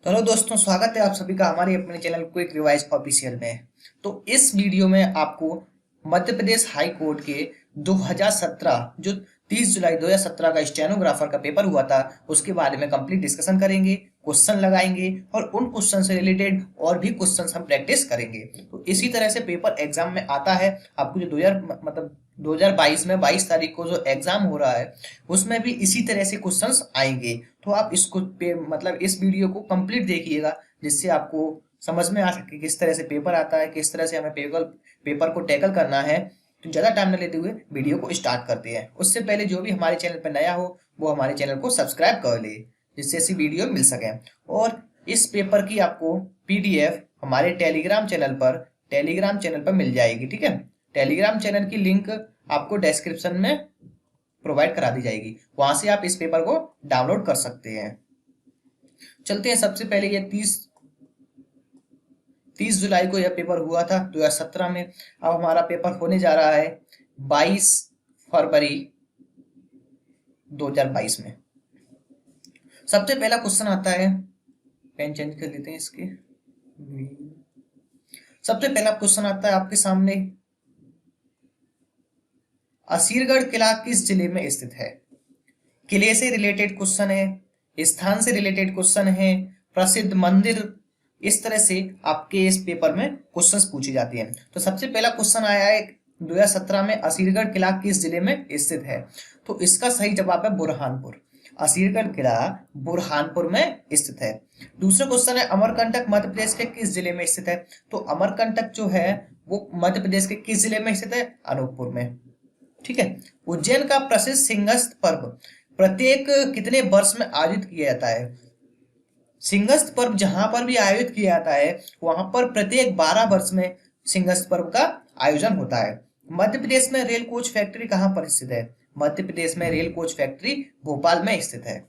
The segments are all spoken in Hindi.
तो हेलो दोस्तों, स्वागत है आप सभी का हमारे अपने चैनल क्विक रिवाइज ऑफिशियल में। तो इस वीडियो में आपको मध्य प्रदेश हाई कोर्ट के 2017 जो 30 जुलाई 2017 का स्टेनोग्राफर का पेपर हुआ था उसके बारे में कंप्लीट डिस्कशन करेंगे, क्वेश्चन लगाएंगे और उन क्वेश्चन से रिलेटेड और भी क्वेश्चन हम प्रैक्टिस करेंगे। तो इसी तरह से पेपर एग्जाम में आता है। आपको जो 2022 में 22 तारीख को जो एग्जाम हो रहा है उसमें भी इसी तरह से क्वेश्चंस आएंगे। तो आप इसको इस वीडियो को कंप्लीट देखिएगा, जिससे आपको समझ में आ सके किस तरह से पेपर आता है, किस तरह से हमें पेपर को टैकल करना है। तो ज़्यादा टाइम न लेते हुए वीडियो को स्टार्ट करते हैं। उससे पहले जो भी हमारे चैनल पर नया हो वो हमारे चैनल को सब्सक्राइब कर ले, जिससे ऐसी वीडियो मिल सके। और इस पेपर की आपको पीडीएफ हमारे टेलीग्राम चैनल पर मिल जाएगी। ठीक है, टेलीग्राम चैनल की लिंक आपको डिस्क्रिप्शन में प्रोवाइड करा दी जाएगी, वहां से आप इस पेपर को डाउनलोड कर सकते हैं। चलते हैं, सबसे पहले ये 30 जुलाई को यह पेपर हुआ था 2017 में। अब हमारा पेपर होने जा रहा है 22 फरवरी 2022 में। सबसे पहला क्वेश्चन आता है, पेन चेंज कर लेते हैं इसके। सबसे पहला क्वेश्चन आता है आपके सामने, असीरगढ़ किला किस जिले में स्थित है? किले से रिलेटेड क्वेश्चन है, स्थान से रिलेटेड क्वेश्चन है, प्रसिद्ध मंदिर, इस तरह से आपके इस पेपर में क्वेश्चंस पूछे जाते हैं। तो सबसे पहला क्वेश्चन आया है 2017 में, असीरगढ़ किला किस जिले में स्थित है? तो इसका सही जवाब है बुरहानपुर। असीरगढ़ किला बुरहानपुर में स्थित है। दूसरा क्वेश्चन है, अमरकंटक मध्य प्रदेश के किस जिले में स्थित है? तो अमरकंटक जो है वो मध्य प्रदेश के किस जिले में स्थित है? अनूपपुर में। ठीक है। उज्जैन का प्रसिद्ध सिंहस्थ पर्व प्रत्येक कितने वर्ष में आयोजित किया जाता है? सिंहस्थ पर्व जहां पर भी आयोजित किया जाता है वहां पर प्रत्येक 12 वर्ष में सिंहस्थ पर्व का आयोजन होता है। मध्य प्रदेश में रेल कोच फैक्ट्री कहां पर स्थित है? मध्य प्रदेश में रेल कोच फैक्ट्री भोपाल में स्थित है।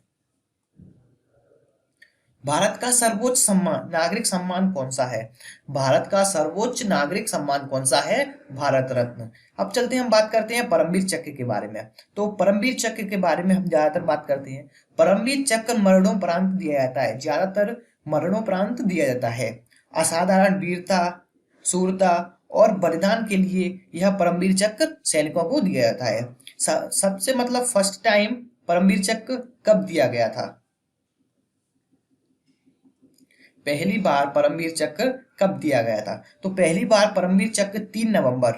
भारत का सर्वोच्च सम्मान नागरिक सम्मान कौन सा है? भारत का सर्वोच्च नागरिक सम्मान कौन सा है? भारत रत्न। अब चलते हैं, हम बात करते हैं परमवीर चक्र के बारे में। तो परमवीर चक्र के बारे में हम ज्यादातर बात करते हैं। परमवीर चक्र मरणोपरांत दिया जाता है, ज्यादातर मरणोपरांत दिया जाता है। असाधारण वीरता, शूरता और बलिदान के लिए यह परमवीर चक्र सैनिकों को दिया जाता है। सबसे फर्स्ट टाइम परमवीर चक्र कब दिया गया था? पहली बार परमवीर चक्र कब दिया गया था? तो पहली बार परमवीर चक्र 3 नवंबर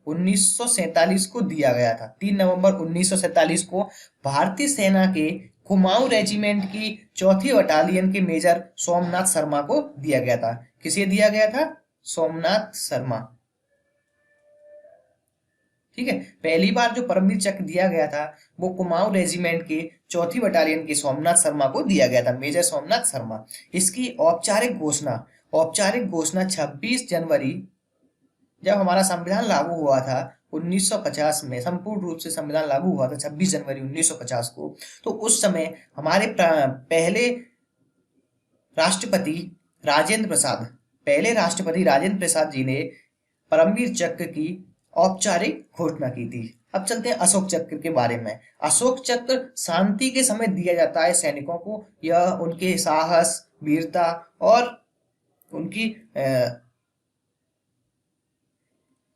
1947 को दिया गया था। 3 नवंबर 1947 को भारतीय सेना के कुमाऊं रेजिमेंट की 4वीं बटालियन के मेजर सोमनाथ शर्मा को दिया गया था। किसे दिया गया था? सोमनाथ शर्मा। ठीक है, पहली बार जो परमवीर चक्र दिया गया था वो कुमाऊं रेजिमेंट के 4वीं बटालियन के सोमनाथ शर्मा को दिया गया था, मेजर सोमनाथ शर्मा। इसकी औपचारिक घोषणा 26 जनवरी, जब हमारा संविधान लागू हुआ था 1950 में, संपूर्ण रूप से संविधान लागू हुआ था 26 जनवरी 1950 को। तो उस समय हमारे पहले राष्ट्रपति राजेंद्र प्रसाद जी ने परमवीर चक्र की औपचारिक घोषणा की थी। अब चलते हैं अशोक चक्र के बारे में। अशोक चक्र शांति के समय दिया जाता है सैनिकों को। यह उनके साहस, वीरता और उनकी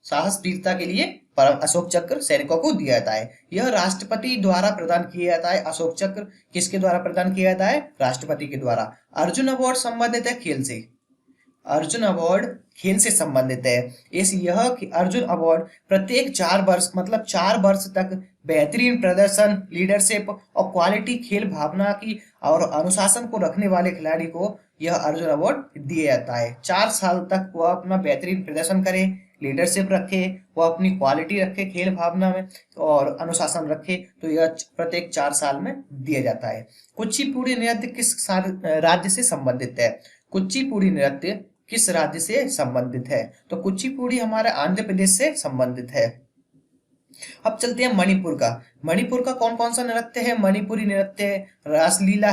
साहस वीरता के लिए परम अशोक चक्र सैनिकों को दिया जाता है। यह राष्ट्रपति द्वारा प्रदान किया जाता है। अशोक चक्र किसके द्वारा प्रदान किया जाता है? राष्ट्रपति के द्वारा। अर्जुन अवार्ड संबंधित है खेल से। अर्जुन अवार्ड खेल से संबंधित है। यह अर्जुन अवार्ड प्रत्येक 4 वर्ष 4 वर्ष तक बेहतरीन प्रदर्शन, लीडरशिप और क्वालिटी खेल भावना की और अनुशासन को रखने वाले खिलाड़ी को यह अर्जुन अवार्ड दिया जाता है। 4 साल तक वह अपना बेहतरीन प्रदर्शन करे, लीडरशिप रखे, वो अपनी क्वालिटी रखे खेल भावना में और अनुशासन रखे, तो यह प्रत्येक 4 साल में दिया जाता है। कुचिपुड़ी नृत्य किस राज्य से संबंधित है? कुचिपुड़ी नृत्य किस राज्य से संबंधित है? तो कुचिपुड़ी हमारे आंध्र प्रदेश से संबंधित है। अब चलते हैं मणिपुर का। मणिपुर का कौन कौन सा नृत्य है? मणिपुरी नृत्य, रासलीला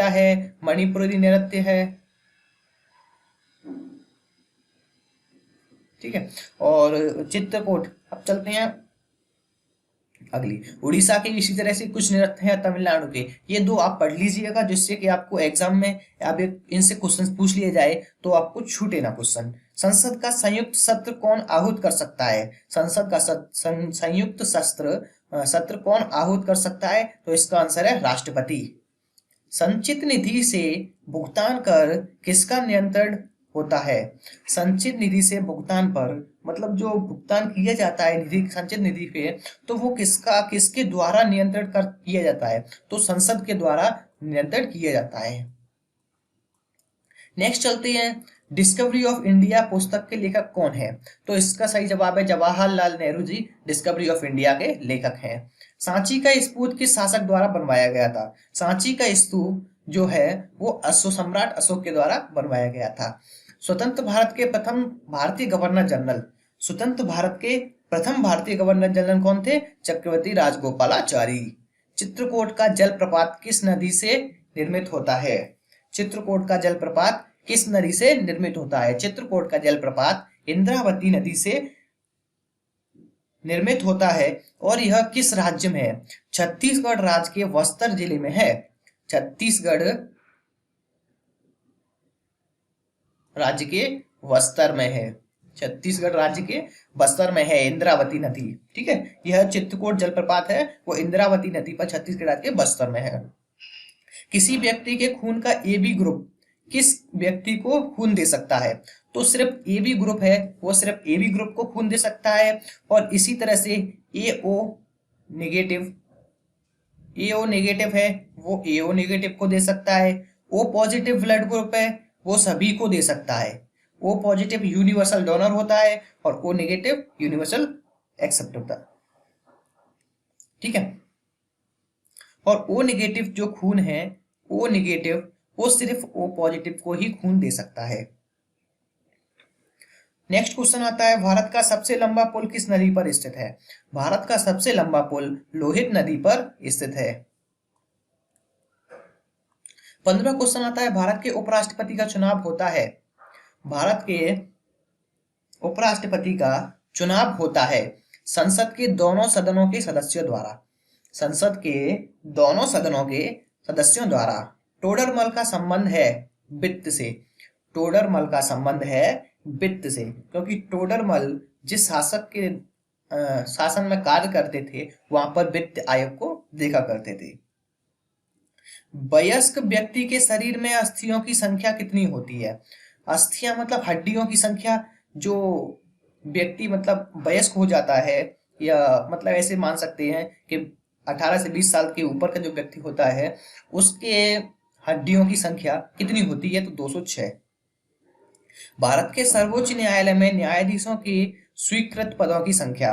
है, मणिपुरी नृत्य है। ठीक है, और चित्रकूट। अब चलते हैं अगली उड़ीसा के इसी तरह से कुछ नृत्य हैं तमिलनाडु के, ये दो आप पढ़ लीजिएगा जिससे कि आपको एग्जाम में अब इनसे क्वेश्चन पूछ लिए जाए तो आपको छूटे ना क्वेश्चन। संसद का संयुक्त सत्र कौन आहूत कर सकता है? संसद का संयुक्त सत्र कौन आहूत कर सकता है? तो इसका आंसर है राष्ट्रपति। संचित निधि से भुगतान कर किसका नियंत्रण होता है? संचित निधि से भुगतान पर मतलब जो भुगतान किया जाता है निधि, संचित निधि पे, तो वो किसके द्वारा नियंत्रण कर किया जाता है? तो संसद के द्वारा नियंत्रण किया जाता है। नेक्स्ट चलते हैं, डिस्कवरी ऑफ इंडिया पुस्तक के लेखक कौन है? तो इसका सही जवाब है Jawaharlal Nehru ji discovery of India के लेखक हैं। सांची का स्तूप किस शासक द्वारा बनवाया गया था? सांची का स्तूप जो है वो सम्राट अशोक के द्वारा बनवाया गया था। स्वतंत्र भारत के प्रथम भारतीय गवर्नर जनरल, स्वतंत्र भारत के प्रथम भारतीय गवर्नर जनरल कौन थे? चक्रवर्ती राजगोपालाचारी। चित्रकूट का जलप्रपात किस नदी से निर्मित होता है? चित्रकूट का जलप्रपात किस नदी से निर्मित होता है? चित्रकूट का जलप्रपात इंद्रावती नदी से निर्मित होता है और यह किस राज्य में है? छत्तीसगढ़ राज्य के बस्तर जिले में है। छत्तीसगढ़ राज्य के बस्तर में है। छत्तीसगढ़ राज्य के बस्तर में है इंद्रावती नदी। ठीक है, यह चित्रकूट जलप्रपात है वो इंद्रावती नदी पर छत्तीसगढ़ राज्य के बस्तर में है। किसी व्यक्ति के खून का ए बी ग्रुप किस व्यक्ति को खून दे सकता है? तो सिर्फ ए बी ग्रुप है वो सिर्फ ए बी ग्रुप को खून दे सकता है। और इसी तरह से ए ओ नेगेटिव है वो ए ओ नेगेटिव को दे सकता है। ओ पॉजिटिव ब्लड ग्रुप है वो सभी को दे सकता है। ओ पॉजिटिव यूनिवर्सल डोनर होता है और ओ नेगेटिव यूनिवर्सल एक्सेप्ट होता है। ठीक है, और ओ नेगेटिव जो खून है ओ नेगेटिव वो सिर्फ ओ पॉजिटिव को ही खून दे सकता है। नेक्स्ट क्वेश्चन आता है, भारत का सबसे लंबा पुल किस नदी पर स्थित है? भारत का सबसे लंबा पुल लोहित नदी पर स्थित है। 15वां क्वेश्चन आता है, भारत के उपराष्ट्रपति का चुनाव होता है। भारत के उपराष्ट्रपति का चुनाव होता है संसद के दोनों सदनों के सदस्यों द्वारा। संसद के दोनों सदनों के सदस्यों द्वारा। टोडरमल का संबंध है वित्त से। टोडरमल का संबंध है वित्त से क्योंकि टोडरमल जिस शासक के शासन में कार्य करते थे वहां पर वित्त आयोग को देखा करते थे। वयस्क व्यक्ति के शरीर में अस्थियों की संख्या कितनी होती है? अस्थियां मतलब हड्डियों की संख्या। जो व्यक्ति मतलब वयस्क हो जाता है या मतलब ऐसे मान सकते हैं कि 18 से 20 साल के ऊपर का जो व्यक्ति होता है उसके हड्डियों की संख्या कितनी होती है? तो 206। भारत के सर्वोच्च न्यायालय में न्यायाधीशों की स्वीकृत पदों की संख्या।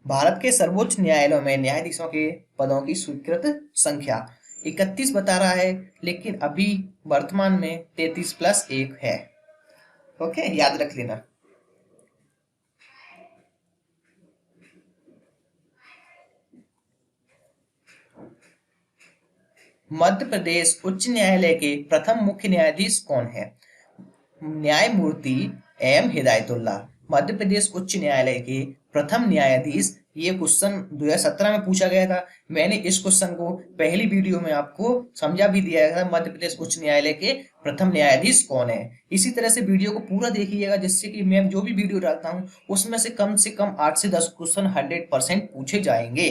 भारत के सर्वोच्च न्यायालयों में न्यायाधीशों के पदों की स्वीकृत संख्या 31 बता रहा है लेकिन अभी वर्तमान में 33+1 है। ओके, याद रख लेना। मध्य प्रदेश उच्च न्यायालय के प्रथम मुख्य न्यायाधीश कौन है? न्यायमूर्ति एम हिदायतुल्ला। मध्य प्रदेश उच्च न्यायालय के प्रथम न्यायाधीश। ये क्वेश्चन 2017 में पूछा गया था। मैंने इस क्वेश्चन को पहली वीडियो में आपको समझा भी दिया था, मध्य प्रदेश उच्च न्यायालय के प्रथम न्यायाधीश कौन है। इसी तरह से वीडियो को पूरा देखिएगा जिससे कि मैं जो भी वीडियो डालता हूँ उसमें से कम 8 से 10 क्वेश्चन 100% पूछे जाएंगे।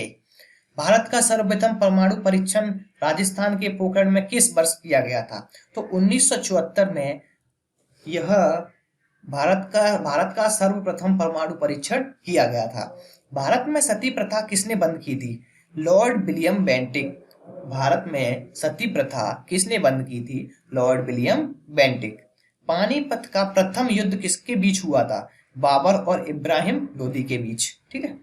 भारत का सर्वप्रथम परमाणु परीक्षण राजस्थान के पोखरण में किस वर्ष किया गया था? तो 1974 में यह भारत का सर्वप्रथम परमाणु परीक्षण किया गया था। भारत में सती प्रथा किसने बंद की थी? Lord William Bentinck. भारत में सती प्रथा किसने बंद की थी? Lord William Bentinck. पानीपत का प्रथम युद्ध किसके बीच हुआ था? बाबर और इब्राहिम लोदी के बीच। ठीक है,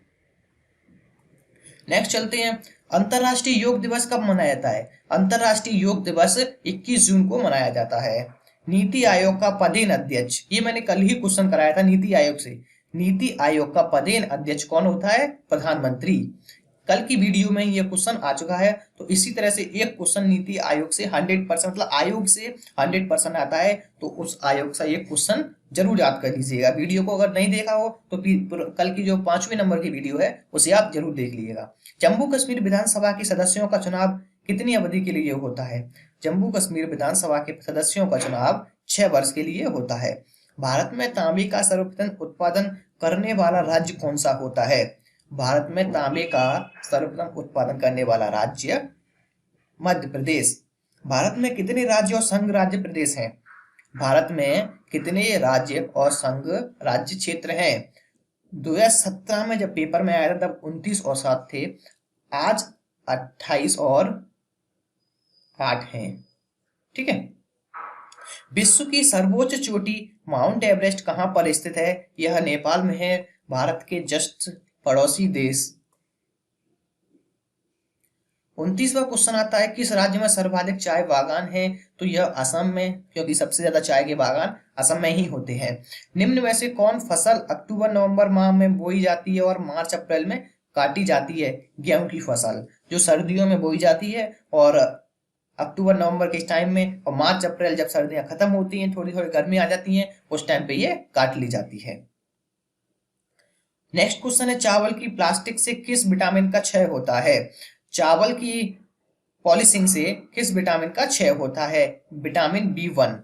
नेक्स्ट चलते हैं, अंतरराष्ट्रीय योग दिवस कब मनाया जाता है? अंतरराष्ट्रीय योग दिवस 21 जून को मनाया जाता है। नीति आयोग का पदेन अध्यक्ष, ये मैंने कल ही क्वेश्चन कराया था नीति आयोग से। नीति आयोग का पदेन अध्यक्ष कौन होता है? प्रधानमंत्री। कल की वीडियो में ये क्वेश्चन आ चुका है। तो इसी तरह से एक क्वेश्चन नीति आयोग से 100% मतलब आयोग से 100% आता है तो उस आयोग से एक क्वेश्चन जरूर याद कर लीजिएगा। वीडियो को अगर नहीं देखा हो तो कल की जो 5वें नंबर की वीडियो है उसे आप जरूर देख लीजिएगा। जम्मू कश्मीर विधानसभा के सदस्यों का चुनाव कितनी अवधि के लिए होता है? जम्मू कश्मीर विधानसभा के सदस्यों का चुनाव 6 वर्ष के लिए होता है। भारत में तांबे का सर्वप्रथम उत्पादन करने वाला राज्य कौन सा होता है? भारत में तांबे का सर्वप्रथम उत्पादन करने वाला राज्य मध्य प्रदेश। भारत में कितने राज्य और संघ राज्य प्रदेश हैं? भारत में कितने राज्य और संघ राज्य क्षेत्र हैं? 2017 में जब पेपर में आया था तब 29 और 7 थे, आज 28 और 8 हैं। ठीक है। विश्व की सर्वोच्च चोटी माउंट एवरेस्ट कहां पर स्थित है? यह नेपाल में है, भारत के जस्ट पड़ोसी देश। 29वां क्वेश्चन आता है, किस राज्य में सर्वाधिक चाय बागान है? तो यह असम में, क्योंकि सबसे ज्यादा चाय के बागान असम में ही होते हैं। निम्न में से कौन फसल अक्टूबर नवंबर माह में बोई जाती है और मार्च अप्रैल में काटी जाती है? गेहूं की फसल जो सर्दियों में बोई जाती है और अक्टूबर नवंबर के टाइम में, और मार्च अप्रैल जब सर्दियां खत्म होती हैं, थोड़ी थोड़ी गर्मी आ जाती है, उस टाइम पे ये काट ली जाती है। नेक्स्ट क्वेश्चन है, चावल की प्लास्टिक से किस विटामिन का क्षय होता है? चावल की पॉलिशिंग से किस विटामिन का क्षय होता है? Vitamin B1।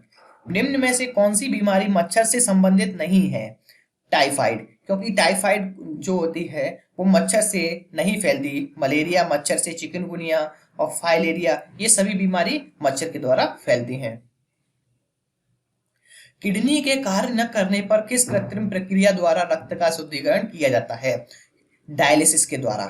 निम्न में से कौन सी बीमारी मच्छर से संबंधित नहीं है? टाइफाइड, क्योंकि टाइफाइड जो होती है वो मच्छर से नहीं फैलती। मलेरिया मच्छर से, चिकनगुनिया और फाइलेरिया ये सभी बीमारी मच्छर के द्वारा फैलती हैं। किडनी के कार्य न करने पर किस कृत्रिम प्रक्रिया द्वारा रक्त का शुद्धिकरण किया जाता है? डायलिसिस के द्वारा।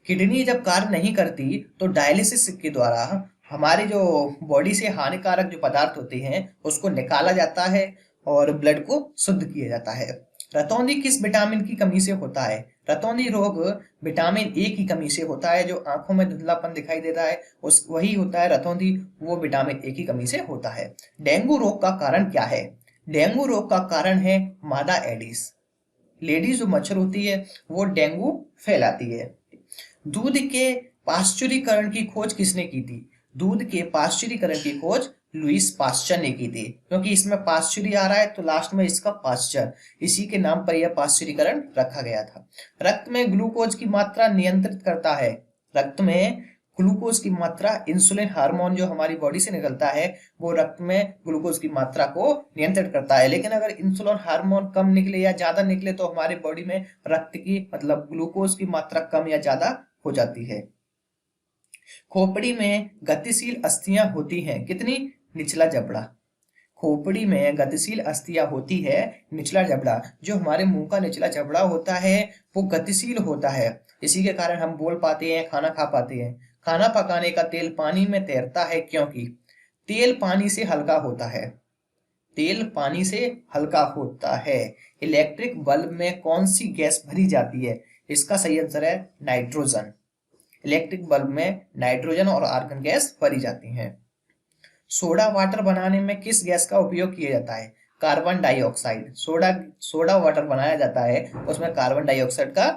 किडनी जब कार्य नहीं करती तो डायलिसिस के द्वारा हमारे जो बॉडी से हानिकारक जो पदार्थ होते हैं उसको निकाला जाता है और ब्लड को शुद्ध किया जाता है। रतौंधी किस विटामिन की कमी से होता है? रतौंधी रोग विटामिन ए की कमी से होता है। जो आंखों में धुंधलापन दिखाई देता है उस वही होता है रतौंधी, वो विटामिन ए की कमी से होता है। डेंगू रोग का कारण क्या है? डेंगू रोग का कारण है मादा एडिस। लेडीज जो मच्छर होती है वो डेंगू फैलाती है। दूध के पाश्चुरीकरण की खोज किसने की थी? दूध के पाश्चुरीकरण की खोज लुईस पाश्चर ने की थी, क्योंकि इसमें पाश्चुरी आ रहा है तो लास्ट में इसका पाश्चर, इसी के नाम पर यह पाश्चुरीकरण रखा गया था। रक्त में ग्लूकोज की मात्रा नियंत्रित करता है। रक्त में ग्लूकोज की मात्रा, इंसुलिन हार्मोन जो हमारी बॉडी से निकलता है वो रक्त में ग्लूकोज की मात्रा को नियंत्रित करता है। लेकिन अगर इंसुलिन हार्मोन कम निकले या ज्यादा निकले तो हमारे बॉडी में रक्त की मतलब ग्लूकोज की मात्रा कम या ज्यादा हो जाती है। खोपड़ी में गतिशील अस्थियां होती हैं कितनी? निचला जबड़ा। खोपड़ी में गतिशील अस्थियां होती है निचला जबड़ा। जो हमारे मुंह का निचला जबड़ा होता है वो गतिशील होता है, इसी के कारण हम बोल पाते हैं, खाना खा पाते हैं। खाना पकाने का तेल पानी में तैरता है क्योंकि तेल पानी से हल्का होता है। तेल पानी से हल्का होता है। इलेक्ट्रिक बल्ब में कौन सी गैस भरी जाती है? इसका सही आंसर है नाइट्रोजन। इलेक्ट्रिक बल्ब में नाइट्रोजन और आर्गन गैस भरी जाती हैं। सोडा वाटर बनाने में किस गैस का उपयोग किया जाता है? Carbon dioxide. सोडा वाटर बनाया जाता है उसमें कार्बन डाइऑक्साइड का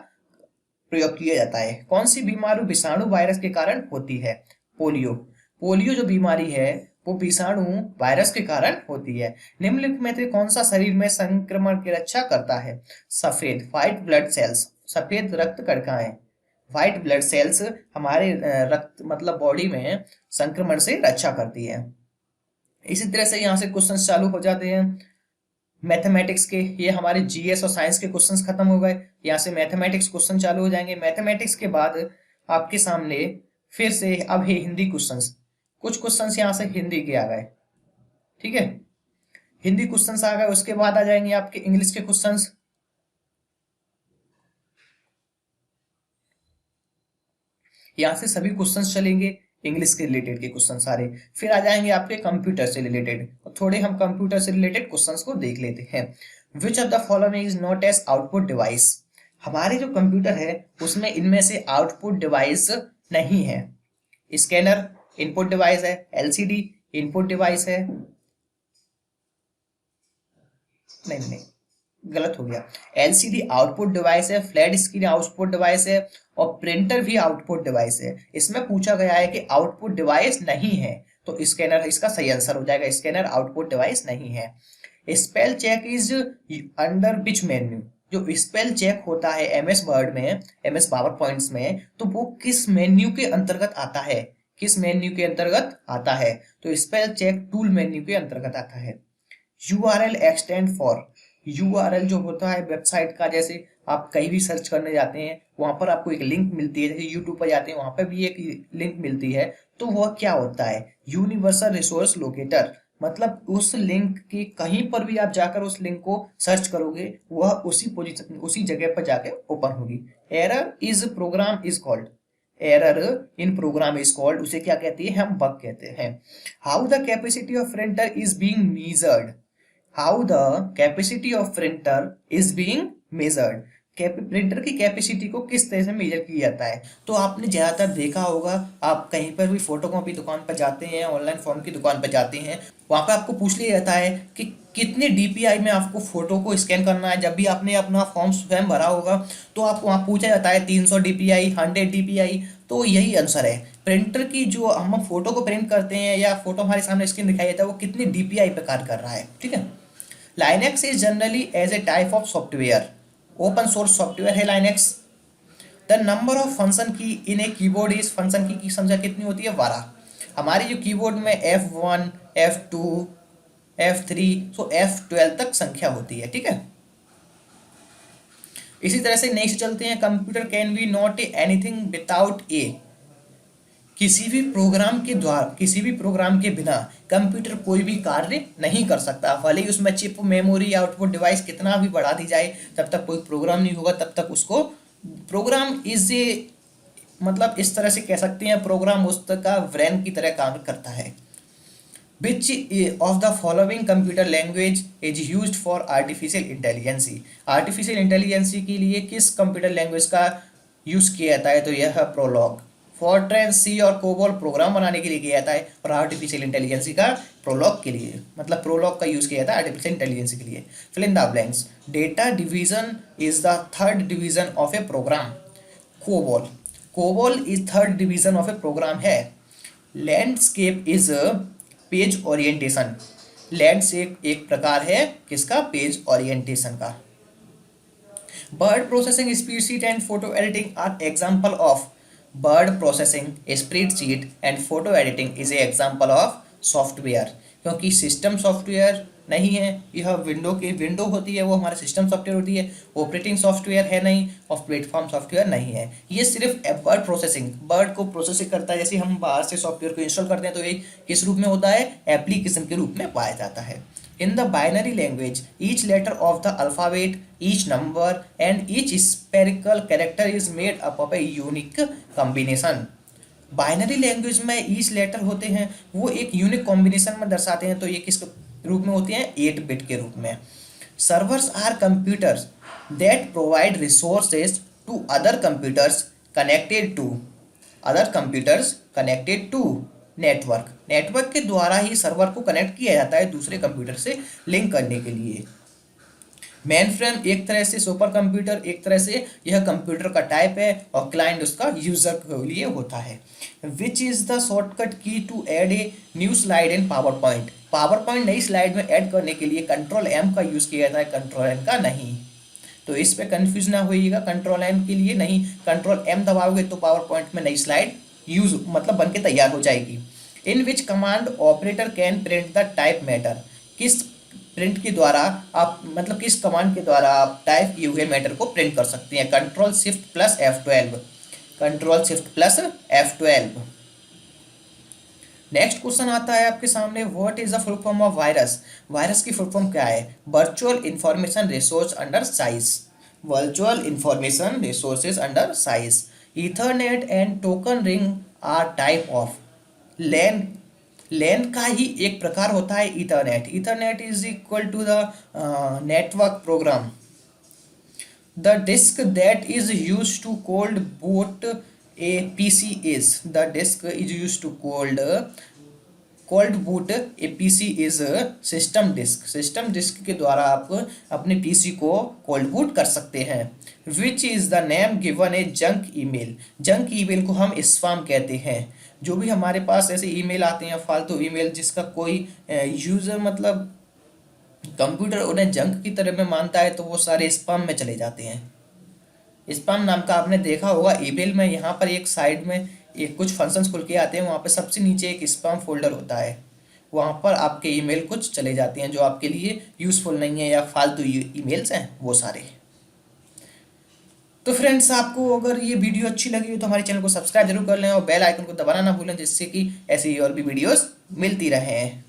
प्रयोग किया जाता है। कौन सी बीमारी विषाणु वायरस के कारण होती है? पोलियो। पोलियो जो बीमारी है वो विषाणु वायरस के कारण होती है। निम्नलिखित में से कौन सा शरीर में संक्रमण की रक्षा करता है? सफेद व्हाइट ब्लड सेल्स, सफेद रक्त कणिकाएं। व्हाइट ब्लड सेल्स हमारे रक्त मतलब बॉडी में संक्रमण से रक्षा करती है। इसी तरह से यहाँ से क्वेश्चन चालू हो जाते हैं मैथमेटिक्स के। ये हमारे जीएस और साइंस के क्वेश्चंस खत्म हो गए, यहाँ से मैथमेटिक्स क्वेश्चन चालू हो जाएंगे। मैथमेटिक्स के बाद आपके सामने फिर से अब है हिंदी क्वेश्चंस। कुछ क्वेश्चंस यहाँ से हिंदी के आ गए, ठीक है, हिंदी क्वेश्चंस आ गए। उसके बाद आ जाएंगे आपके इंग्लिश के क्वेश्चंस। यहाँ से सभी क्वेश्चंस चलेंगे इंग्लिश के रिलेटेड के क्वेश्चन सारे। फिर आ जाएंगे आपके कंप्यूटर से रिलेटेड, और थोड़े हम कंप्यूटर से रिलेटेड क्वेश्चंस को देख लेते हैं। Which of the following is not as output device? हमारे जो कंप्यूटर है उसमें इनमें से आउटपुट डिवाइस नहीं है। स्कैनर इनपुट डिवाइस है, एलसीडी इनपुट डिवाइस है, नहीं गलत हो गया, एलसीडी आउटपुट डिवाइस है, फ्लैट स्क्रीन आउटपुट डिवाइस है और प्रिंटर भी आउटपुट डिवाइस है। इसमें पूछा गया है कि आउटपुट डिवाइस नहीं है तो स्कैनर इसका सही आंसर हो जाएगा। स्कैनर आउटपुट डिवाइस नहीं है। Spell check is under which menu? जो स्पेल चेक होता है एमएस वर्ड में, एमएस पावर पॉइंट्स में, तो वो किस मेन्यू के अंतर्गत आता है? किस मेन्यू के अंतर्गत आता है? तो स्पेल चेक टूल मेन्यू के अंतर्गत आता है। यूआरएल एक्सटेंड फॉर, यूआरएल जो होता है वेबसाइट का, जैसे आप कहीं भी सर्च करने जाते हैं वहां पर आपको एक लिंक मिलती है, जैसे यूट्यूब पर जाते हैं वहां पर भी एक लिंक मिलती है, तो वह क्या होता है? Universal resource locator. मतलब उस लिंक की कहीं पर भी आप जाकर उस लिंक को सर्च करोगे वह उसी पोजीशन उसी जगह पर जाके ओपन होगी। Error is program is called, error in program is called, उसे क्या कहती है? हम बग कहते हैं। How the capacity of printer is being measured, how the capacity of printer is being measured, printer की कैपेसिटी को किस तरह से मेजर किया जाता है? तो आपने ज्यादातर देखा होगा, आप कहीं पर भी फोटोकॉपी दुकान पर जाते हैं, ऑनलाइन फॉर्म की दुकान पर जाते हैं, वहां पर आपको पूछ लिया जाता है कि कितने डीपीआई में आपको फोटो को स्कैन करना है। जब भी आपने अपना फॉर्म स्वयं भरा होगा तो आपको वहां पूछा जाता है 300 डीपीआई, 100 डीपीआई, तो यही आंसर है। प्रिंटर की जो हम फोटो को प्रिंट करते हैं या फोटो हमारे सामने स्क्रीन दिखाई देता है वो कितनी डीपीआई पे कार्य कर रहा है, ठीक है। Linux is generally as a type of software, open source software है Linux. The number of function key in a keyboard is, function key संख्या कितनी होती है? 12। हमारी जो कीबोर्ड में F1, F2, F3, सो F12 तक संख्या होती है, ठीक है। इसी तरह से नेक्स्ट चलते हैं, computer can be not anything without ए, किसी भी प्रोग्राम के द्वारा, किसी भी प्रोग्राम के बिना कंप्यूटर कोई भी कार्य नहीं कर सकता। भले ही उसमें चिप, मेमोरी, आउटपुट डिवाइस कितना भी बढ़ा दी जाए, जब तक कोई प्रोग्राम नहीं होगा तब तक उसको प्रोग्राम इज ए, मतलब इस तरह से कह सकते हैं प्रोग्राम उसका ब्रेन की तरह काम करता है। Which of the following computer language is used for artificial intelligence, artificial intelligence के लिए किस कंप्यूटर लैंग्वेज का यूज किया जाता है? तो यह है प्रोलॉग। फॉर्ट्रैन, सी और कोबोल प्रोग्राम बनाने के लिए किया जाता है, और आर्टिफिशियल इंटेलिजेंसी का प्रोलॉग के लिए, मतलब प्रोलॉग का यूज किया जाता है आर्टिफिशियल इंटेलिजेंसी के लिए। Fill in the blanks. Data division is the third division of a program. COBOL, COBOL is third division of a program है। Landscape is page orientation, landscape एक प्रकार है किसका? पेज ओरिएंटेशन का। Word processing, spreadsheet and photo editing are example of, word processing, spreadsheet and photo editing is a example of software, क्योंकि सिस्टम सॉफ्टवेयर नहीं है, यह विंडो होती है वो हमारा सिस्टम सॉफ्टवेयर होती है, ऑपरेटिंग सॉफ्टवेयर है नहीं, और प्लेटफॉर्म सॉफ्टवेयर नहीं है। ये सिर्फ वर्ड प्रोसेसिंग, वर्ड को प्रोसेसिंग करता है। जैसे हम बाहर से सॉफ्टवेयर को इंस्टॉल करते हैं तो ये किस रूप में होता है? एप्लीकेशन के रूप में पाया जाता है। In the binary language, each letter of the alphabet, each number, and each spherical character is made up of a unique combination. Binary language में ईच लेटर होते हैं वो एक यूनिक कॉम्बिनेशन में दर्शाते हैं, तो ये किस रूप में होते हैं? 8 बिट के रूप में। Servers are computers that provide resources to other computers connected to network, network के द्वारा ही सर्वर को कनेक्ट किया जाता है दूसरे कंप्यूटर से लिंक करने के लिए। मेन फ्रेम एक तरह से सुपर कंप्यूटर, एक तरह से यह कंप्यूटर का टाइप है, और क्लाइंट उसका यूजर के लिए होता है। Which is the shortcut key to add a new slide in PowerPoint, PowerPoint नई स्लाइड में ऐड करने के लिए कंट्रोल एम का यूज किया जाता है, कंट्रोल एन का नहीं। तो इस पे कंफ्यूज ना होइएगा, कंट्रोल एम के लिए नहीं, कंट्रोल एम दबाओगे तो पावर पॉइंट में नई स्लाइड यूज मतलब बन के तैयार हो जाएगी। In which command operator can print the type matter, किस प्रिंट के द्वारा आप, मतलब किस कमांड के द्वारा आप टाइप किए हुए मैटर को प्रिंट कर सकते हैं? Control shift plus F12, control shift plus F12। Next question आता है आपके सामने, what is the full form of virus, virus की फुल फॉर्म क्या है? Virtual information resource under size, virtual information resources under size. Ethernet and token ring are type of, LAN, LAN का ही एक प्रकार होता है Ethernet, Ethernet is equal to the network program. The disk that is use to cold boot a PC is, the disk is use to cold boot a PC is system disk, system disk के द्वारा आप अपने पीसी को कोल्ड बूट कर सकते हैं। विच is the name given A junk email, junk email को हम स्पैम कहते हैं। जो भी हमारे पास ऐसे ईमेल आते हैं फालतू ईमेल जिसका कोई यूजर मतलब कंप्यूटर उन्हें जंक की तरह में मानता है तो वो सारे स्पैम में चले जाते हैं। स्पैम नाम का आपने देखा होगा ईमेल में, यहाँ पर एक साइड में एक कुछ फंक्शंस खुल के आते हैं, वहाँ पे सबसे नीचे एक स्पैम फोल्डर होता है, वहाँ पर आपके ईमेल कुछ चले जाते हैं जो आपके लिए यूज़फुल नहीं है या फालतू ईमेल्स हैं वो सारे। तो फ्रेंड्स, आपको अगर ये वीडियो अच्छी लगी हो तो हमारे चैनल को सब्सक्राइब जरूर कर लें और बेल आइकन को दबाना ना भूलें, जिससे कि ऐसी और भी वीडियोस मिलती रहें।